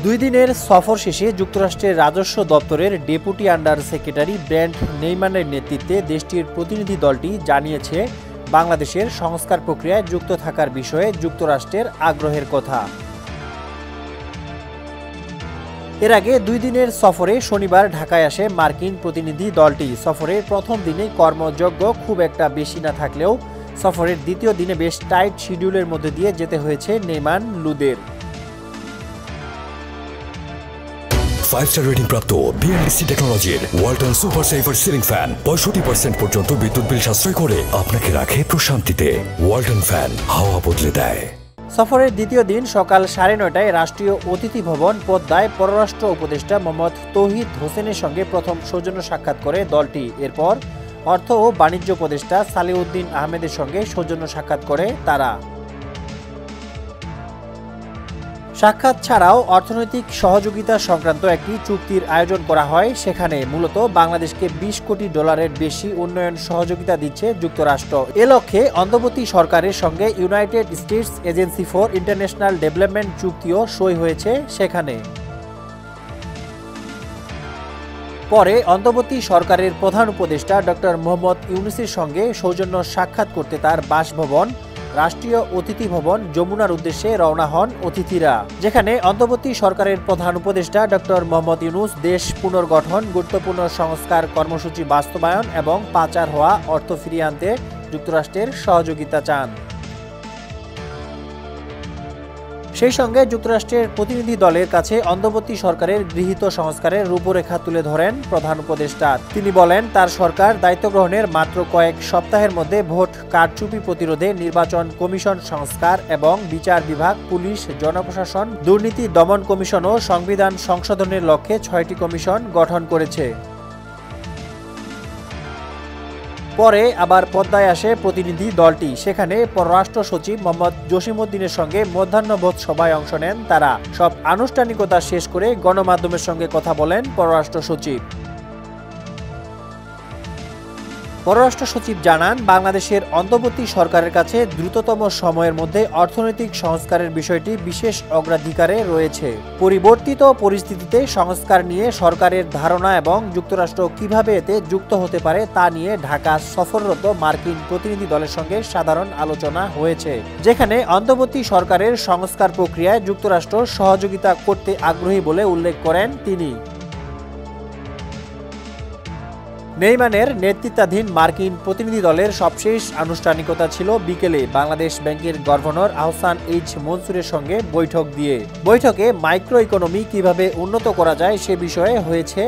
2 দিনের সফর শেষে যুক্তরাষ্ট্রের রাজস্ব দপ্তরের ডেপুটি আন্ডার সেক্রেটারি ব্রেন্ট নেইম্যানের নেতৃত্বে দেশটির প্রতিনিধি দলটি জানিয়েছে বাংলাদেশের সংস্কার প্রক্রিয়ায় যুক্ত থাকার বিষয়ে যুক্তরাষ্ট্রের আগ্রহের কথা। এর আগে 2 দিনের সফরে শনিবার ঢাকায় আসে মার্কিন প্রতিনিধি দলটি। সফরের প্রথম দিনে কর্মযজ্ঞ খুব একটা বেশি না থাকলেও সফরের দ্বিতীয় দিনে বেশ টাইট শিডিউলের মধ্যে দিয়ে যেতে হয়েছে নেইমান লুদের। 5-স্টার রেটিং প্রাপ্ত বিএলডিসি টেকনোলজির Walton super saver ceiling fan 65% পর্যন্ত বিদ্যুৎ বিল সাশ্রয় করে আপনাকে রাখে প্রশান্তিতে। ওয়ালটন ফ্যান হাওয়া বদলে দেয়। সফরের দ্বিতীয় দিন সকাল 9:30টায় রাষ্ট্রীয় অতিথি ভবন পদ্মায় পররাষ্ট্র উপদেষ্টা মোহাম্মদ তৌহিদ হোসেনের সঙ্গে প্রথম সৌজন্য সাক্ষাৎ করে দলটি। এরপর অর্থ ও বাণিজ্য উপদেষ্টা সালেউদ্দিন আহমেদের সঙ্গে সৌজন্য সাক্ষাৎ করে তারা। সাক্ষাৎ ছাড়াও অর্থনৈতিক সহযোগিতা সংক্রান্ত একটি চুক্তির আয়োজন করা হয়। সেখানে মূলত বাংলাদেশকে $20 কোটি বেশি উন্নয়ন সহযোগিতা দিচ্ছে যুক্তরাষ্ট্র। এ লক্ষ্যে অন্তর্বর্তী সরকারের সঙ্গে United States Agency for International Development চুক্তিও সই হয়েছে সেখানে। পরে অন্তর্বর্তী সরকারের প্রধান উপদেষ্টা ডক্টর মোহাম্মদ ইউনূসের সঙ্গে সৌজন্য সাক্ষাৎ করতে তার বাসভবন রাষ্ট্রীয় অতিথি ভবন যমুনার উদ্দেশ্যে রওনা হন অতিথিরা, যেখানে অন্তর্বর্তী সরকারের প্রধান উপদেষ্টা ডক্টর মোহাম্মদ ইউনূস দেশ পুনর্গঠন, গুরুত্বপূর্ণ সংস্কার কর্মসূচি বাস্তবায়ন এবং পাচার হওয়া অর্থ ফিরিয়ে আনতে যুক্তরাষ্ট্রের সহযোগিতা চান। সেই সঙ্গে যুক্তরাষ্ট্রের প্রতিনিধি দলের কাছে অন্তর্বর্তী সরকারের গৃহীত সংস্কারের রূপরেখা তুলে ধরেন প্রধান উপদেষ্টা। তিনি বলেন, তার সরকার দায়িত্ব গ্রহণের মাত্র কয়েক সপ্তাহের মধ্যে ভোট কারচুপি প্রতিরোধে, নির্বাচন কমিশন সংস্কার এবং বিচার বিভাগ, পুলিশ, জনপ্রশাসন, দুর্নীতি দমন কমিশন ও সংবিধান সংশোধনের লক্ষ্যে 6টি কমিশন গঠন করেছে। পরে আবার পদ্মায় আসে প্রতিনিধি দলটি। সেখানে পররাষ্ট্র সচিব মোহাম্মদ জসিমউদ্দিনের সঙ্গে মধ্যাহ্নভোজ সভায় অংশ নেন তারা। সব আনুষ্ঠানিকতা শেষ করে গণমাধ্যমের সঙ্গে কথা বলেন পররাষ্ট্র সচিব। পররাষ্ট্র সচিব জানান, বাংলাদেশের অন্তর্বর্তী সরকারের কাছে দ্রুততম সময়ের মধ্যে অর্থনৈতিক সংস্কারের বিষয়টি বিশেষ অগ্রাধিকারে রয়েছে। পরিবর্তিত পরিস্থিতিতে সংস্কার নিয়ে সরকারের ধারণা এবং যুক্তরাষ্ট্র কিভাবে এতে যুক্ত হতে পারে তা নিয়ে ঢাকা সফররত মার্কিন প্রতিনিধি দলের সঙ্গে সাধারণ আলোচনা হয়েছে, যেখানে অন্তর্বর্তী সরকারের সংস্কার প্রক্রিয়ায় যুক্তরাষ্ট্র সহযোগিতা করতে আগ্রহী বলে উল্লেখ করেন তিনি। নেইমানের নেতৃত্বাধীন মার্কিন প্রতিনিধি দলের সবশেষ আনুষ্ঠানিকতা ছিল বিকেলে বাংলাদেশ ব্যাংকের গভর্নর আহসান এইচ মনসুরের সঙ্গে বৈঠক দিয়ে। বৈঠকে মাইক্রো ইকোনমি কিভাবে উন্নত করা যায় সে বিষয়ে হয়েছে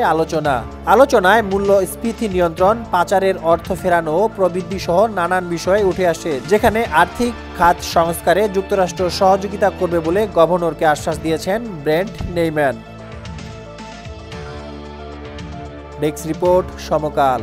আলোচনায় মূল্যস্ফীতি নিয়ন্ত্রণ, পাচারের অর্থ ফেরানো ও প্রবৃদ্ধি সহ নানান বিষয়ে উঠে আসে, যেখানে আর্থিক খাত সংস্কারে যুক্তরাষ্ট্র সহযোগিতা করবে বলে গভর্নরকে আশ্বাস দিয়েছেন ব্রেন্ট নেইম্যান। ডেস্ক রিপোর্ট, সমকাল।